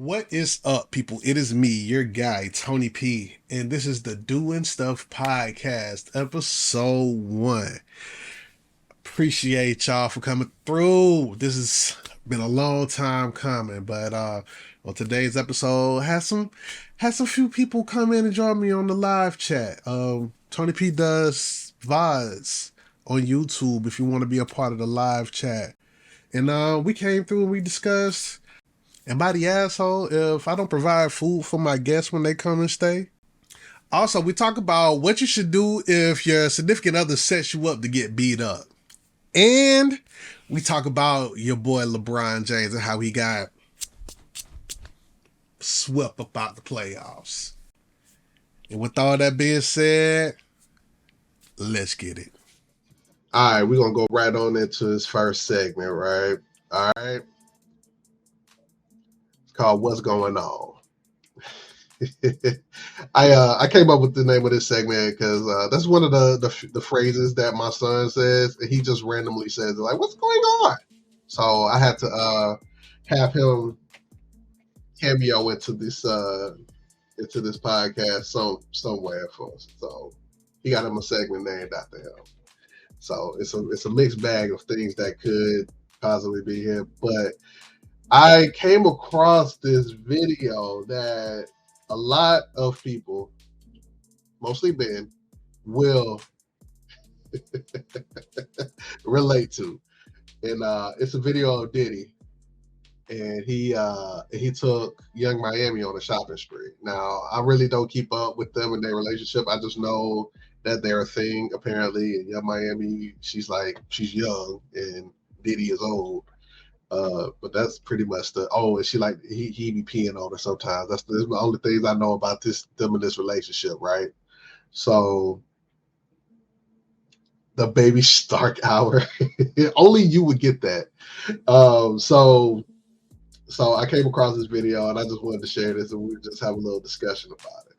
What is up, people? It is me, your guy, Tony P, and this is the Doing Stuff Podcast, episode 1. Appreciate y'all for coming through. This has been a long time coming, but on today's episode, had some few people come in and join me on the live chat. Tony P does VODs on YouTube if you want to be a part of the live chat. And we came through and we discussed, am I the asshole if I don't provide food for my guests when they come and stay? Also, we talk about what you should do if your significant other sets you up to get beat up. And we talk about your boy LeBron James and how he got swept up out the playoffs. And with all that being said, let's get it. All right, we're going to go right on into this first segment, right? All right. It's called What's Going On. I came up with the name of this segment because that's one of the phrases that my son says, and he just randomly says, like, what's going on? So I had to have him cameo into this podcast somewhere for us. So he got him a segment named after him. So it's a mixed bag of things that could possibly be him. But I came across this video that a lot of people, mostly men, will relate to. And it's a video of Diddy. And he took Young Miami on a shopping spree. Now, I really don't keep up with them and their relationship. I just know that they're a thing, apparently. And Young Miami, she's young and Diddy is old. But that's pretty much and she he be peeing on her sometimes. That's the only things I know about them in this relationship, right? So the baby Stark hour, only you would get that. So I came across this video and I just wanted to share this and we just have a little discussion about it.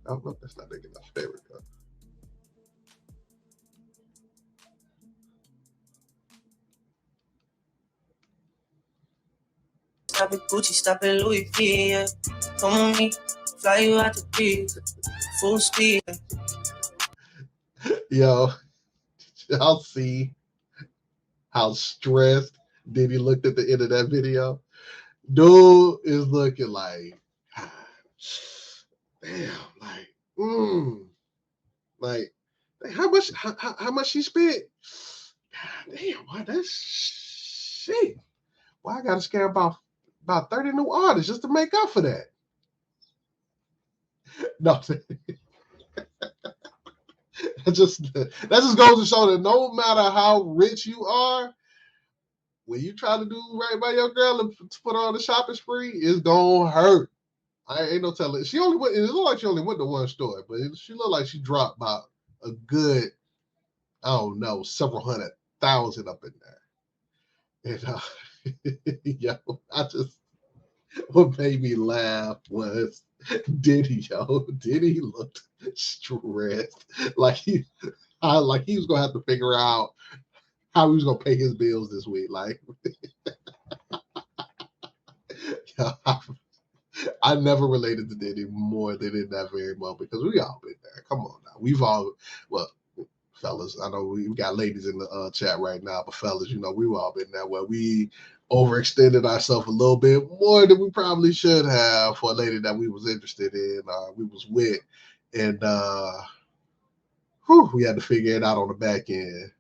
Oh no, that's not big enough. There we go. Stop it Gucci, stop it Louis V, yeah. Come on me, fly you out the beach, full speed. Yo, I'll see how stressed Diddy looked at the end of that video. Dude is looking like, damn, like how much she spent? God damn, why that shit? Why I gotta scare about 30 new artists just to make up for that? No, that just goes to show that no matter how rich you are, when you try to do right by your girl and put her on a shopping spree, it's gonna hurt. I ain't no telling. It looked like she only went to one store, but she looked like she dropped about a good, I don't know, several 100,000 up in there. And what made me laugh was Diddy looked stressed, like he was gonna have to figure out how he was gonna pay his bills this week. Like, I never related to Diddy more than in that very moment because we all been there. Come on now, fellas, I know we got ladies in the chat right now, but fellas, we've all been there where we overextended ourselves a little bit more than we probably should have for a lady that we was interested in, we was with, and we had to figure it out on the back end.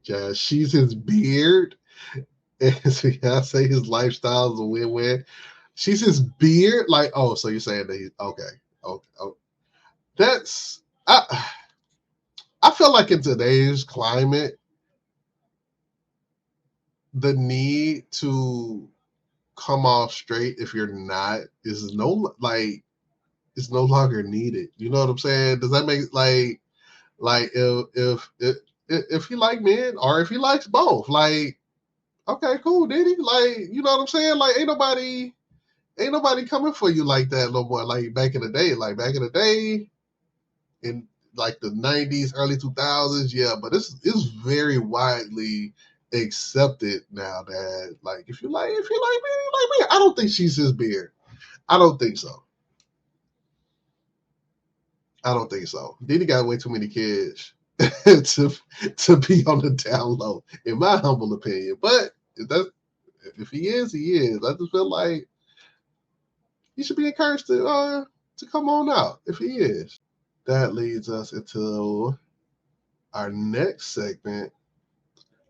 Yeah, she's his beard, and so I say his lifestyle is a win-win. She's his beard, like, oh, so you're saying that he's okay. That's I feel like in today's climate, the need to come off straight if you're not is no longer needed. You know what I'm saying? Does that make if he like men or if he likes both, like, okay, cool, Diddy, like, you know what I'm saying? Like, ain't nobody coming for you like that no more. Like back in the day, and like the 90s, early 2000s, yeah, but it's very widely accepted now that like if you like me, you like me. I don't think she's his beard. I don't think so. Then he got way too many kids to be on the down low, in my humble opinion. But if he is, he is. I just feel like he should be encouraged to come on out if he is. That leads us into our next segment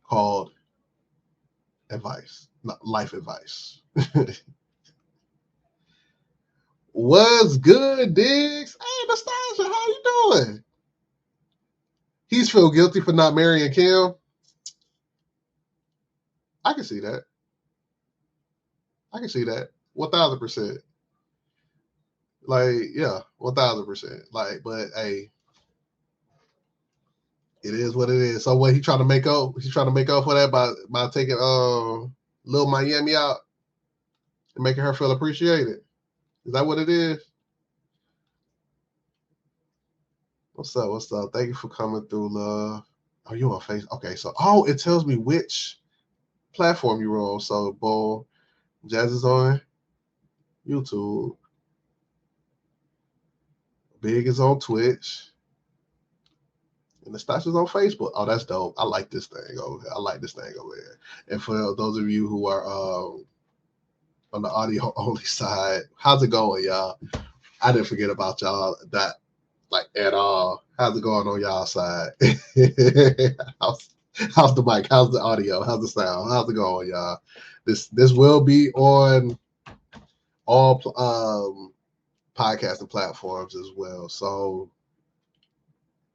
called advice, not life advice. What's good, Diggs? Hey, Nastasia, how you doing? He's feel guilty for not marrying Kim. I can see that. 1000%. Like, yeah, 1000%. Like, but hey, it is what it is. So what he trying to make up? He's trying to make up for that by taking Lil Miami out and making her feel appreciated. Is that what it is? What's up? What's up? Thank you for coming through, love. Oh, you on Facebook? Okay, so it tells me which platform you're on. So, boom, Jazz is on YouTube. Big is on Twitch. And the Stash is on Facebook. Oh, that's dope. I like this thing over here. And for those of you who are on the audio only side, how's it going, y'all? I didn't forget about y'all that like at all. How's it going on y'all side? how's the mic? How's the audio? How's the sound? How's it going, y'all? This will be on all podcasting platforms as well. So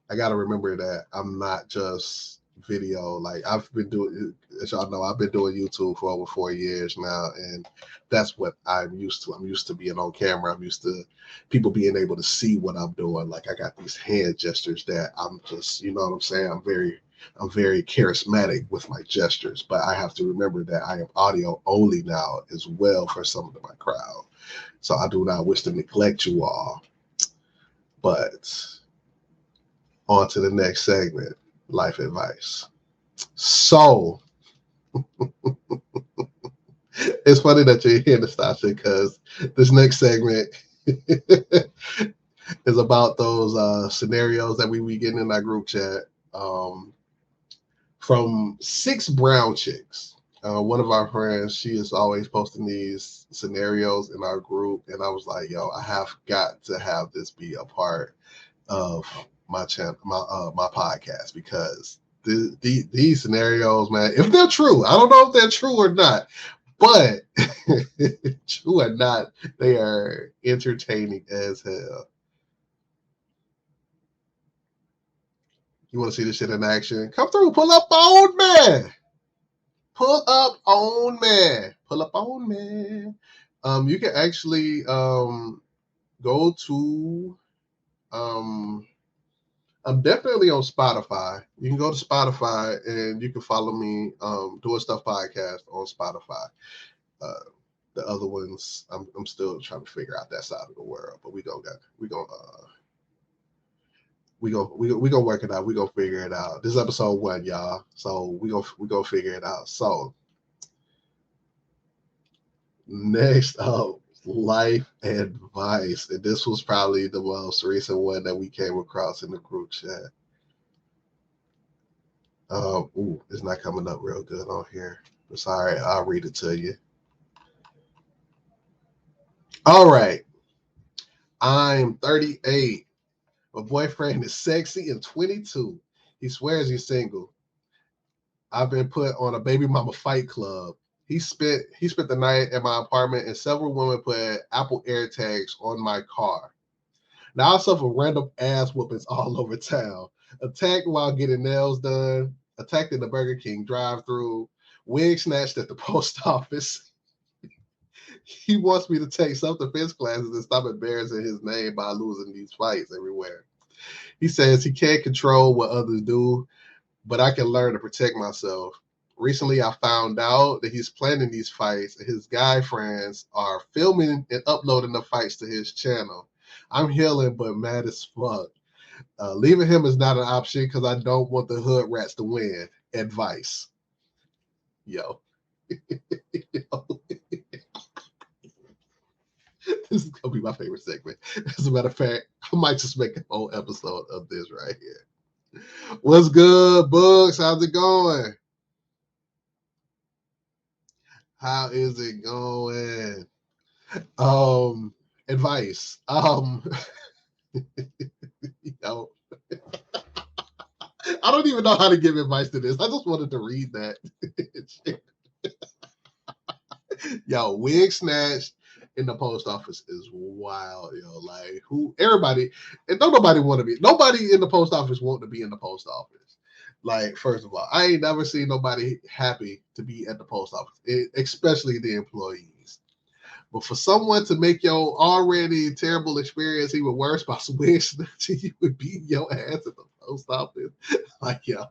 I got to remember that I'm not just video. Like I've been doing, as y'all know, I've been doing YouTube for over 4 years now, and that's what I'm used to. I'm used to being on camera. I'm used to people being able to see what I'm doing. Like I got these hand gestures that I'm just, you know what I'm saying? I'm very charismatic with my gestures, but I have to remember that I am audio only now as well for some of my crowd. So I do not wish to neglect you all, but on to the next segment, life advice. So it's funny that you're here, Nastasia, because this next segment is about those scenarios that we get in our group chat from 6 brown chicks. One of our friends, she is always posting these scenarios in our group, and I was like, yo, I have got to have this be a part of my channel, my podcast, because these scenarios, man, if they're true, I don't know if they're true or not, but true or not, they are entertaining as hell. You want to see this shit in action? Come through, pull up on me. You can actually go to I'm definitely on Spotify. You can go to Spotify and you can follow me, Doing Stuff Podcast on Spotify. The other ones, I'm still trying to figure out that side of the world, but we gonna work it out. We gonna figure it out. This is episode 1, y'all. So we gonna figure it out. So next up, life advice, and this was probably the most recent one that we came across in the group chat. It's not coming up real good on here. Sorry, I'll read it to you. All right. I'm 38. My boyfriend is sexy and 22. He swears he's single. I've been put on a baby mama fight club. He spent the night at my apartment, and several women put Apple AirTags on my car. Now I suffer random ass whoopings all over town. Attacked while getting nails done. Attacked in the Burger King drive-thru. Wig snatched at the post office. He wants me to take self-defense classes and stop embarrassing his name by losing these fights everywhere. He says he can't control what others do, but I can learn to protect myself. Recently, I found out that he's planning these fights, and his guy friends are filming and uploading the fights to his channel. I'm healing, but mad as fuck. Leaving him is not an option because I don't want the hood rats to win. Advice. Yo. Yo. This is going to be my favorite segment. As a matter of fact, I might just make a whole episode of this right here. What's good, Bugs? How's it going? How is it going? Advice. You know, I don't even know how to give advice to this. I just wanted to read that. Yo, wig snatched in the post office is wild, yo. Like everybody, and don't nobody want to be. Nobody in the post office want to be in the post office. Like, first of all, I ain't never seen nobody happy to be at the post office, especially the employees. But for someone to make your already terrible experience even worse by wig snatching, you would beat your ass at the post office. Like, yo.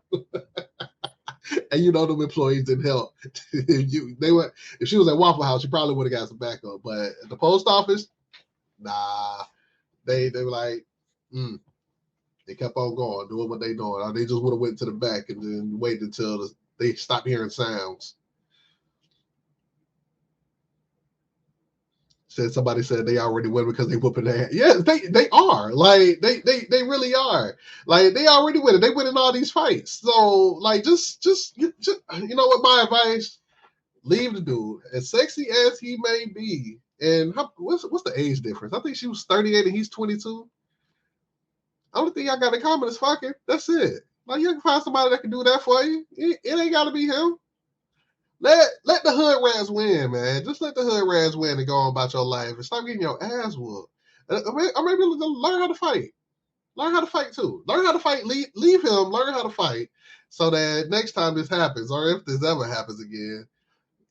And them employees didn't help. If she was at Waffle House, she probably would have got some backup. But at the post office, nah. They were like, they kept on going, doing what they doing. Or they just would have went to the back and then waited until they stopped hearing sounds. Somebody said they already win because they whooping their ass. Yeah, they are. Like they really are. Like they already winning. They winning all these fights. So like just you know what my advice? Leave the dude. As sexy as he may be, and what's the age difference? I think she was 38 and he's 22. Only thing y'all got in common is fucking. That's it. Like you can find somebody that can do that for you. It ain't gotta be him. Let the hood rats win, man. Just let the hood rats win and go on about your life and stop getting your ass whooped. Or maybe learn how to fight. Learn how to fight too. Learn how to fight. Leave him. Learn how to fight so that next time this happens, or if this ever happens again,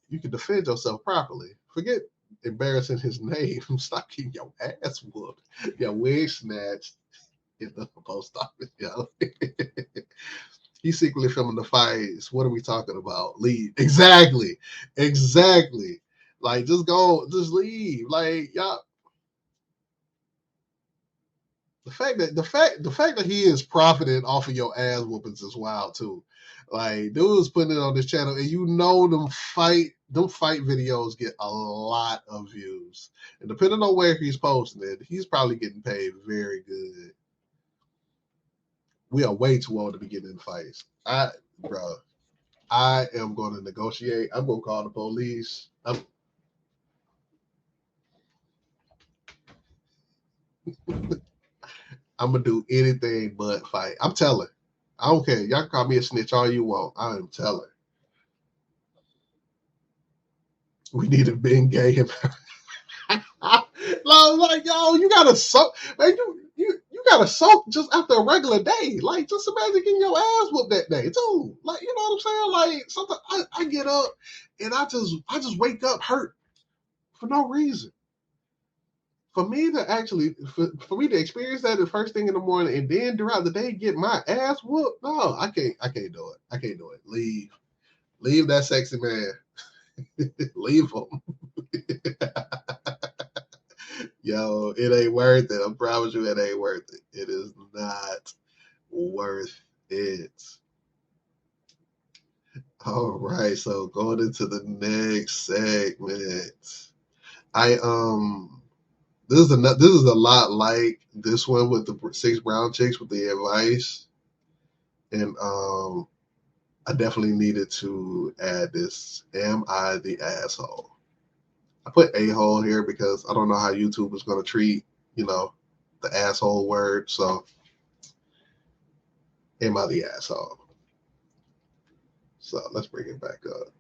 you can defend yourself properly. Forget embarrassing his name. Stop getting your ass whooped. Your wig snatched in the post office, yo. He's secretly filming the fights. What are we talking about? Leave. Exactly. Like, just go, just leave. Like, y'all. The fact that he is profiting off of your ass whoopings is wild too. Like, dude's putting it on this channel, and them fight videos get a lot of views. And depending on where he's posting it, he's probably getting paid very good. We are way too old to be getting in fights. I am going to negotiate. I'm going to call the police. I'm going to do anything but fight. I'm telling. I don't care. Y'all can call me a snitch all you want. I am telling. We need to be gay. Like, yo, you gotta soak, man. You gotta soak just after a regular day. Like, just imagine getting your ass whooped that day too. Like, you know what I'm saying? Like, sometimes I get up and I just wake up hurt for no reason. For me to experience that the first thing in the morning and then throughout the day get my ass whooped, no, I can't do it. I can't do it. Leave that sexy man. Leave him. Yo, it ain't worth it. I promise you it ain't worth it. It is not worth it. All right, so going into the next segment. This is a lot like this one with the 6 brown chicks with the advice. And I definitely needed to add this. Am I the asshole? I put a-hole here because I don't know how YouTube is going to treat, the asshole word. So, am I the asshole? So, let's bring it back up.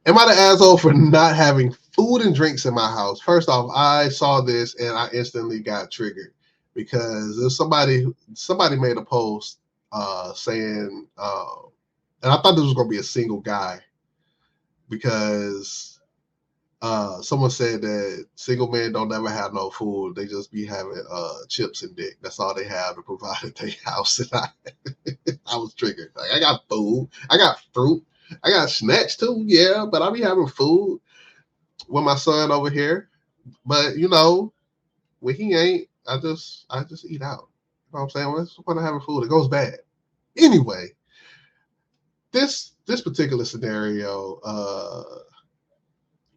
Am I the asshole for not having food and drinks in my house? First off, I saw this and I instantly got triggered because there's somebody made a post saying, and I thought this was going to be a single guy because someone said that single men don't never have no food. They just be having chips and dick. That's all they have to provide at their house. And I was triggered. Like, I got food. I got fruit. I got snacks too, yeah, but I be having food with my son over here. But when he ain't, I just eat out. know what I'm saying? What's the point of having food? It goes bad. Anyway, this particular scenario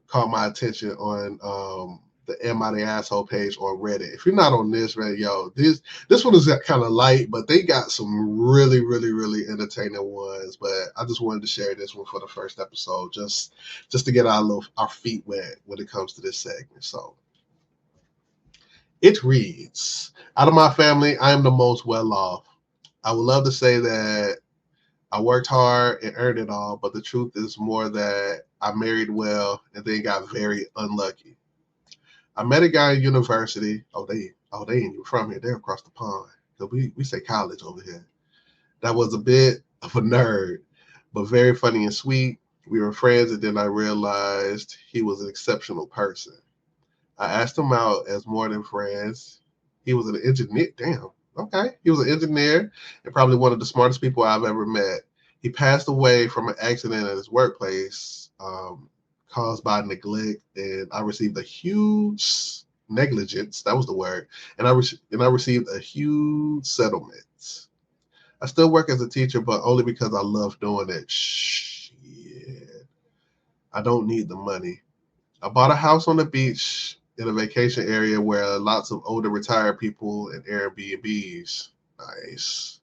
caught my attention on the Am I the Asshole page on Reddit. If you're not on this, man, yo, this one is kind of light, but they got some really, really, really entertaining ones. But I just wanted to share this one for the first episode, just to get our feet wet when it comes to this segment. So it reads, out of my family, I am the most well off. I would love to say that I worked hard and earned it all, but the truth is more that I married well and then got very unlucky. I met a guy in university. They ain't even from here. They're across the pond. So we say college over here. That was a bit of a nerd, but very funny and sweet. We were friends, and then I realized he was an exceptional person. I asked him out as more than friends. He was an engineer. Damn. Okay. He was an engineer and probably one of the smartest people I've ever met. He passed away from an accident at his workplace caused by neglect, and I received a huge negligence. That was the word. And I received a huge settlement. I still work as a teacher, but only because I love doing it. Shit. I don't need the money. I bought a house on the beach in a vacation area where lots of older retired people and Airbnbs. Nice.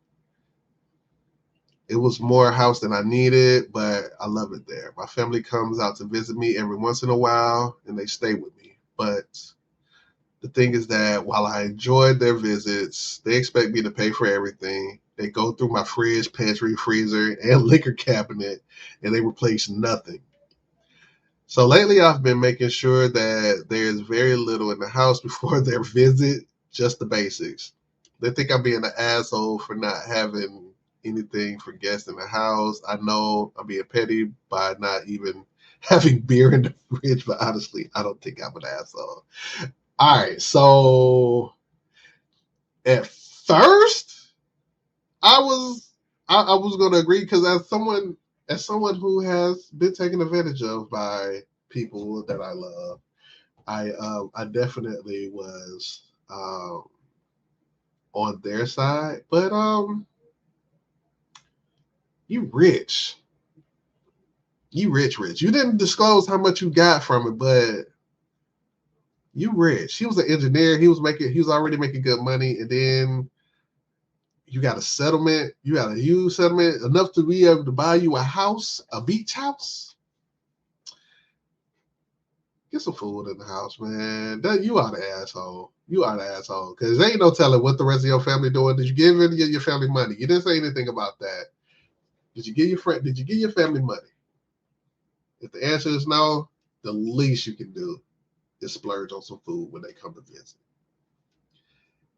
It was more a house than I needed, but I love it there. My family comes out to visit me every once in a while, and they stay with me. But the thing is that while I enjoyed their visits, they expect me to pay for everything. They go through my fridge, pantry, freezer, and liquor cabinet, and they replace nothing. So lately, I've been making sure that there's very little in the house before their visit, just the basics. They think I'm being an asshole for not having anything for guests in the house. I know I'm being petty by not even having beer in the fridge, but honestly, I don't think I'm an asshole. All right, so at first, I was going to agree because as someone who has been taken advantage of by people that I love, I definitely was on their side. But you rich. You rich. You didn't disclose how much you got from it, but you rich. He was an engineer. He was already making good money, and then you got a settlement. You got a huge settlement, enough to be able to buy you a house, a beach house. Get some food in the house, man. You are the asshole. You are the asshole. Because there ain't no telling what the rest of your family doing. Did you give any of your family money? You didn't say anything about that. Did you give your family money? If the answer is no, the least you can do is splurge on some food when they come to visit.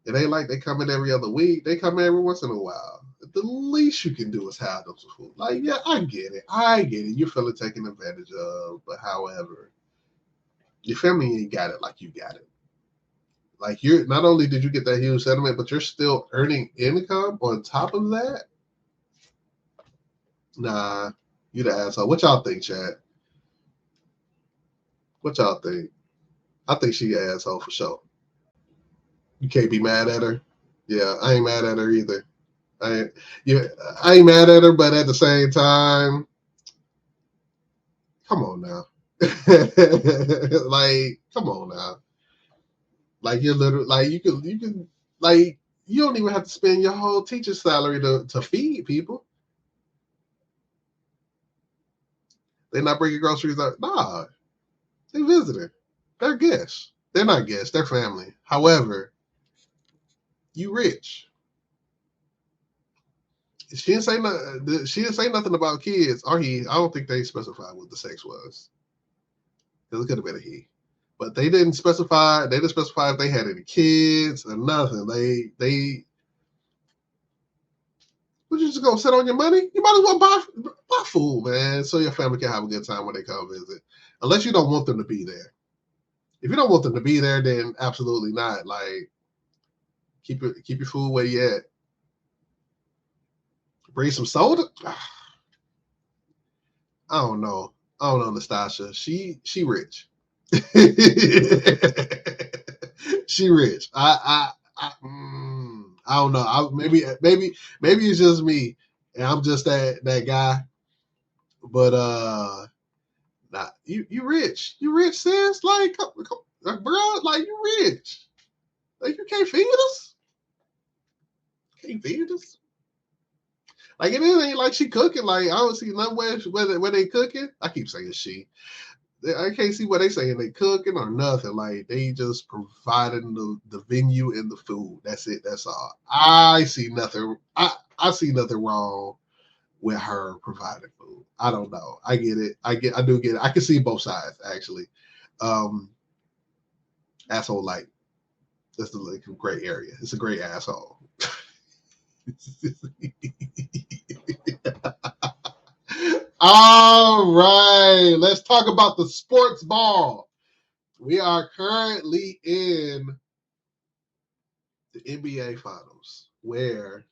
It ain't like they come in every other week. They come in every once in a while. The least you can do is have them some food. Like, yeah, I get it. You're feeling taken advantage of. But however, your family ain't got it like you got it. Like, you're not only did you get that huge settlement, but you're still earning income on top of that. Nah, you the asshole. What y'all think, Chad? What y'all think? I think she an asshole for sure. You can't be mad at her. Yeah, I ain't mad at her either. I ain't mad at her, but at the same time, come on now. Like, come on now. Like, you're literally like you can like you don't even have to spend your whole teacher's salary to feed people. They're not bringing groceries out. Nah, they visiting. They're guests. They're not guests. They're family. However, you rich. She didn't say nothing about kids or he. I don't think they specified what the sex was. It could have been a he, but they didn't specify. They didn't specify if they had any kids or nothing. They. Would you just go sit on your money? You might as well buy food, man, so your family can have a good time when they come visit. Unless you don't want them to be there. If you don't want them to be there, then absolutely not. Like, keep your food where you at. Bring some soda. I don't know, Nastasha. She rich. She rich. I I don't know. Maybe it's just me, and I'm just that guy. But nah, you rich, sis. Like, bro, like you rich. Like you can't feed us. Can't feed us. Like it ain't like she cooking. Like I don't see none where they cooking. I keep saying she. I can't see what they saying they cooking or nothing. Like they just providing the venue and the food. That's it. That's all. I see nothing. I see nothing wrong with her providing food. I don't know. I get it. I do get it. I can see both sides actually. Asshole like that's the gray area. It's a great asshole. All right, let's talk about the sports ball. We are currently in the NBA Finals, where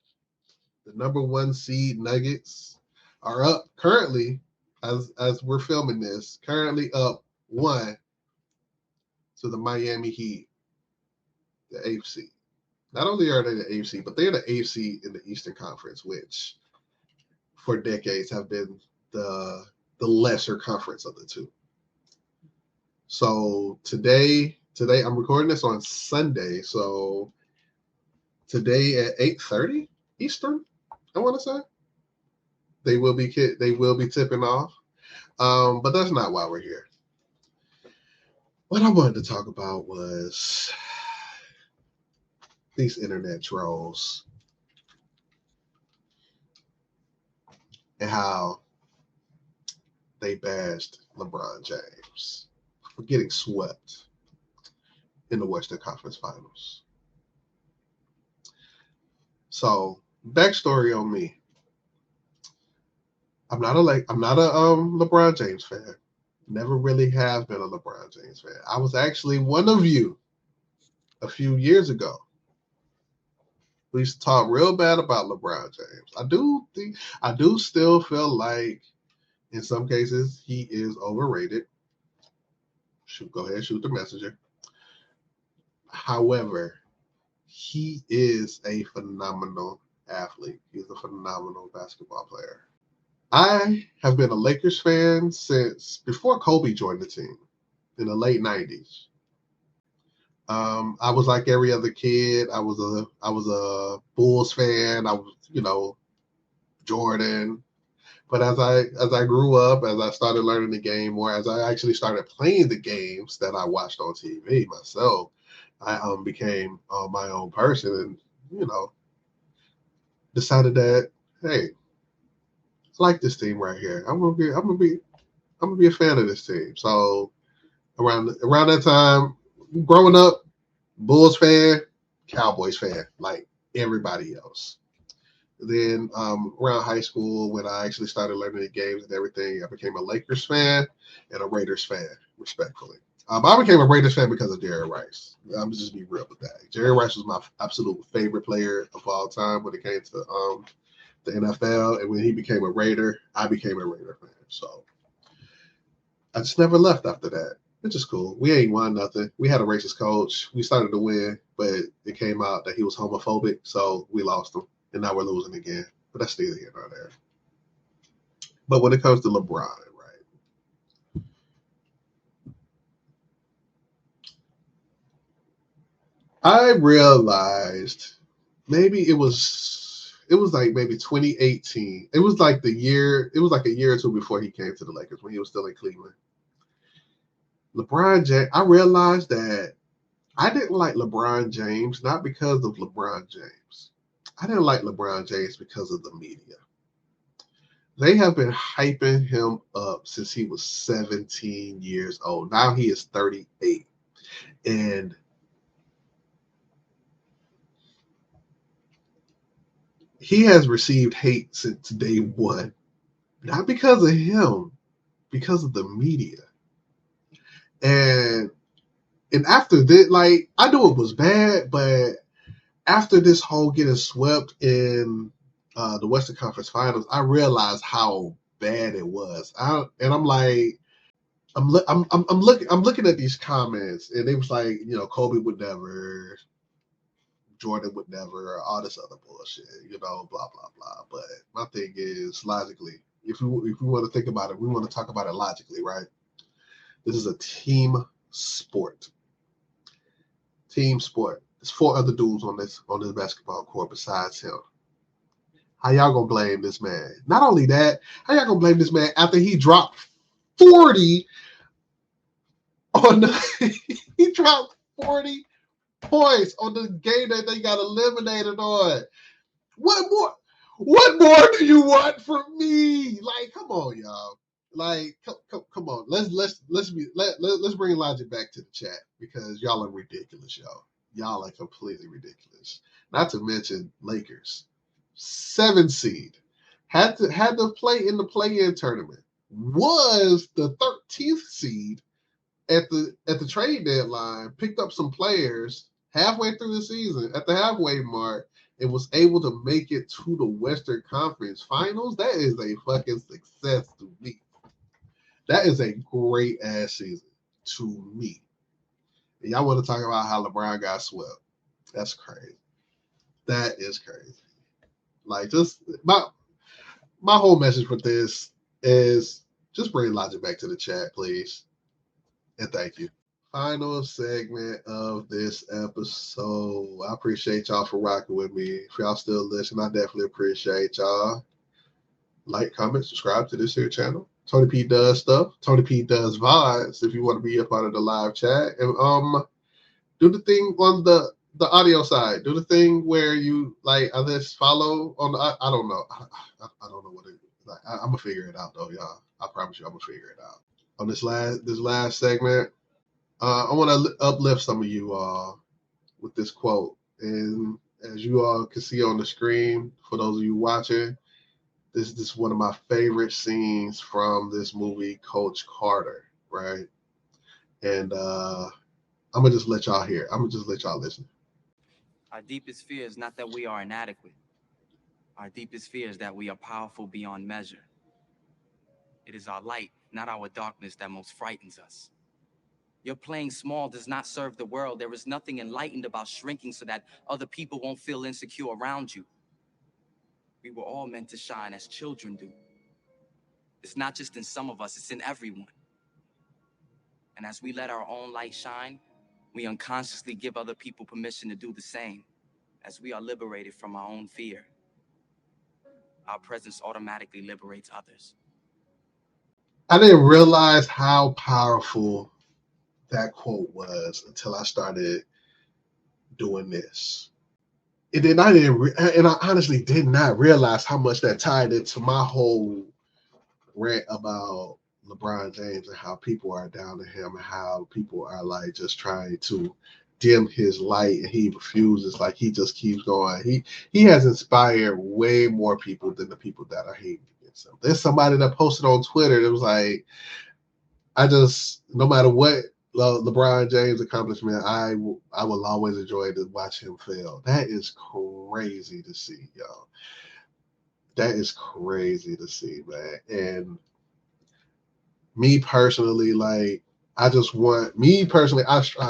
the number 1 seed Nuggets are up currently, as we're filming this, currently up 1 to the Miami Heat, the 8th seed. Not only are they the 8th seed, but they're the 8th seed in the Eastern Conference, which for decades have been the lesser conference of the two. So today I'm recording this on Sunday. So today at 8:30 Eastern, I want to say they will be tipping off. But that's not why we're here. What I wanted to talk about was these internet trolls and how they bashed LeBron James for getting swept in the Western Conference Finals. So, backstory on me. I'm not a LeBron James fan. Never really have been a LeBron James fan. I was actually one of you a few years ago. We used to talk real bad about LeBron James. I do still feel like in some cases he is overrated. Go ahead, shoot the messenger. However, he is a phenomenal athlete. He's a phenomenal basketball player. I have been a Lakers fan since before Kobe joined the team in the late 90s. I was like every other kid. I was a Bulls fan. I was, Jordan. But as I grew up, as I started learning the game more, as I actually started playing the games that I watched on TV myself, I became my own person, and decided that, hey, I like this team right here. I'm gonna be a fan of this team. So around that time, growing up, Bulls fan, Cowboys fan, like everybody else. Then around high school, when I actually started learning the games and everything, I became a Lakers fan and a Raiders fan, respectfully. I became a Raiders fan because of Jerry Rice. I'm just be real with that. Jerry Rice was my absolute favorite player of all time when it came to the NFL, and when he became a Raider, I became a Raider fan. So I just never left after that, which is cool. We ain't won nothing. We had a racist coach. We started to win, but it came out that he was homophobic, so we lost him, and now we're losing again. But that's neither here nor there. But when it comes to LeBron, right? I realized maybe it was like maybe 2018. It was like a year or two before he came to the Lakers when he was still in Cleveland. LeBron James, I realized that I didn't like LeBron James, not because of LeBron James. I didn't like LeBron James because of the media. They have been hyping him up since he was 17 years old. Now he is 38. And he has received hate since day one. Not because of him, because of the media. And after this, like, I knew it was bad, but after this whole getting swept in the Western Conference Finals, I realized how bad it was. I'm like, I'm looking at these comments, and they was like, Kobe would never Jordan would never, or all this other bullshit, blah, blah, blah. But my thing is, logically, if we want to think about it, we want to talk about it logically, right? This is a team sport. Team sport. There's 4 other dudes on this basketball court besides him. How y'all gonna blame this man? Not only that, how y'all gonna blame this man after he dropped 40 on he dropped 40 points on the game that they got eliminated on? What more do you want from me? Like, come on, y'all. Like, come on. Let's bring logic back to the chat, because y'all are ridiculous, y'all. Y'all are completely ridiculous. Not to mention Lakers, 7 seed, had to play in the play-in tournament, was the 13th seed at the trade deadline, picked up some players halfway through the season at the halfway mark, and was able to make it to the Western Conference Finals. That is a fucking success to me. That is a great ass season to me. And y'all want to talk about how LeBron got swept? That's crazy. That is crazy. Like, just my whole message with this is just bring logic back to the chat, please. And thank you. Final segment of this episode. I appreciate y'all for rocking with me. If y'all still listen, I definitely appreciate y'all. Like, comment, subscribe to this here channel. Tony P does stuff. Tony P does vibes. If you want to be a part of the live chat, and do the thing on the audio side. Do the thing where you like others follow on the. I don't know. I don't know what it is. Like, I'm gonna figure it out though, y'all. I promise you, I'm gonna figure it out. On this last segment, I want to uplift some of you with this quote. And as you all can see on the screen, for those of you watching, this is one of my favorite scenes from this movie, Coach Carter, right? And I'm going to just let y'all hear. I'm going to just let y'all listen. Our deepest fear is not that we are inadequate. Our deepest fear is that we are powerful beyond measure. It is our light, not our darkness, that most frightens us. Your playing small does not serve the world. There is nothing enlightened about shrinking so that other people won't feel insecure around you. We were all meant to shine as children do. It's not just in some of us, it's in everyone. And as we let our own light shine, we unconsciously give other people permission to do the same. As we are liberated from our own fear, our presence automatically liberates others. I didn't realize how powerful that quote was until I started doing this. And I honestly did not realize how much that tied into my whole rant about LeBron James and how people are down to him and how people are like just trying to dim his light, and he refuses. Like, he just keeps going. He has inspired way more people than the people that are hating against him. There's somebody that posted on Twitter that was like, no matter what LeBron James accomplishment, I will always enjoy to watch him fail. That is crazy to see, y'all. That is crazy to see, man. And me personally, like, I strive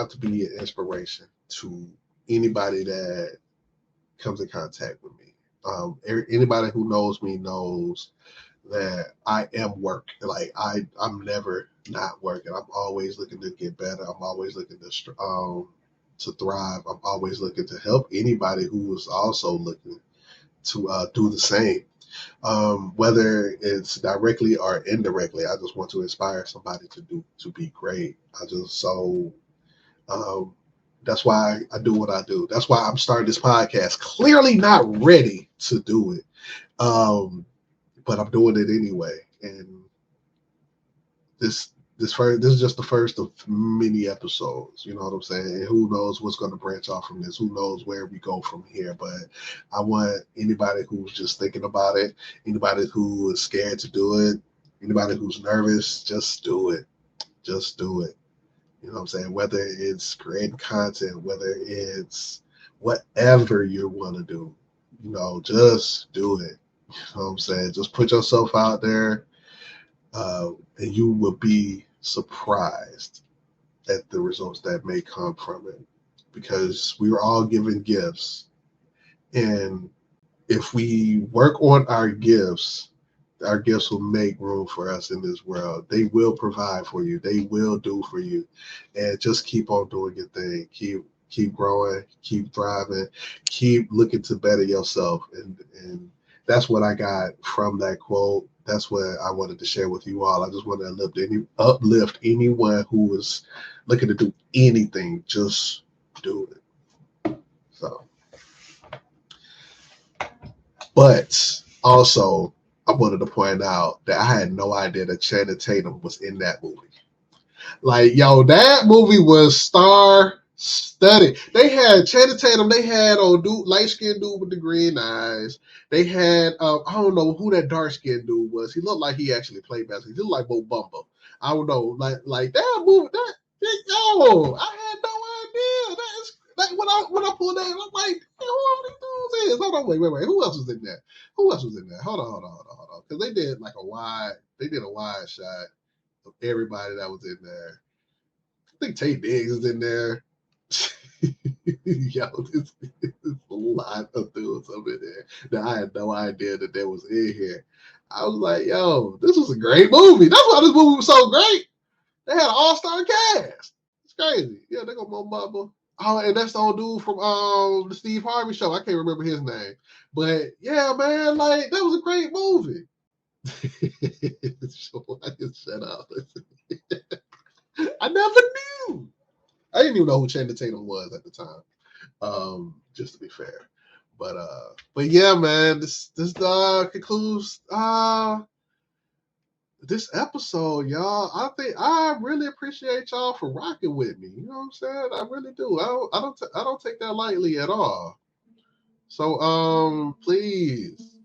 to be an inspiration to anybody that comes in contact with me. Anybody who knows me knows that I am work. Like, I'm never not working. I'm always looking to get better. I'm always looking to thrive. I'm always looking to help anybody who is also looking to do the same. Whether it's directly or indirectly, I just want to inspire somebody to be great. That's why I do what I do. That's why I'm starting this podcast. Clearly not ready to do it, but I'm doing it anyway. And this is just the first of many episodes. You know what I'm saying? And who knows what's going to branch off from this? Who knows where we go from here? But I want anybody who's just thinking about it, anybody who is scared to do it, anybody who's nervous, just do it. Just do it. You know what I'm saying? Whether it's creating content, whether it's whatever you want to do, just do it. You know what I'm saying? Just put yourself out there, and you will be surprised at the results that may come from it. because we were all given gifts. And if we work on our gifts will make room for us in this world. They will provide for you. They will do for you. And just keep on doing your thing. Keep growing, keep thriving, keep looking to better yourself. And that's what I got from that quote. That's what I wanted to share with you all. I just want to uplift anyone who is looking to do anything. Just do it. So, but also, I wanted to point out that I had no idea that Channing Tatum was in that movie. Like, yo, that movie was star-studded. They had Channing Tatum. They had old dude, light-skinned dude with the green eyes. They had, I don't know who that dark-skinned dude was. He looked like he actually played basketball. He looked like Bo Bumble. I don't know. Like that movie, yo, I had no idea. That is, like, when I pulled that, I'm like, who all these dudes is? Hold on, wait. Who else was in there? Hold on. Because they did a wide shot of everybody that was in there. I think Tate Diggs is in there. Yo, this a lot of dudes up in there that I had no idea that they was in here. I was like, yo, this was a great movie. That's why this movie was so great. They had an all-star cast. It's crazy. Yeah, they go Mo Bubba. Oh, and that's the old dude from the Steve Harvey show. I can't remember his name. But yeah, man, like, that was a great movie. I just shut up. I never knew. I didn't even know who Channing Tatum was at the time. Just to be fair. But yeah, man, this concludes this episode, y'all. I really appreciate y'all for rocking with me. You know what I'm saying? I really do. I don't take that lightly at all. So please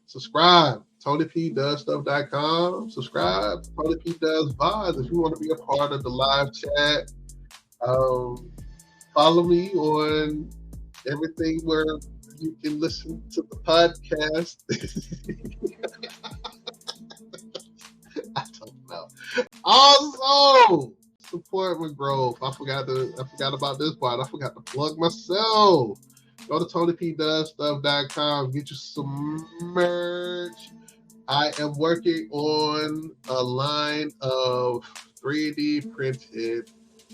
subscribe. tonypdoesstuff.com. Subscribe. Tony P Does Vibes if you want to be a part of the live chat. Follow me on everything where you can listen to the podcast. I don't know. Also, support my growth. I forgot about this part. I forgot to plug myself. Go to tonypdoesstuff.com. Get you some merch. I am working on a line of 3D printed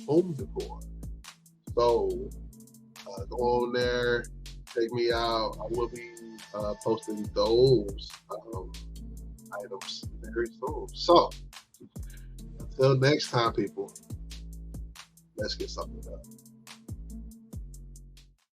home decor. So go on there, check me out. I will be posting those items very soon. So until next time, people, let's get something done.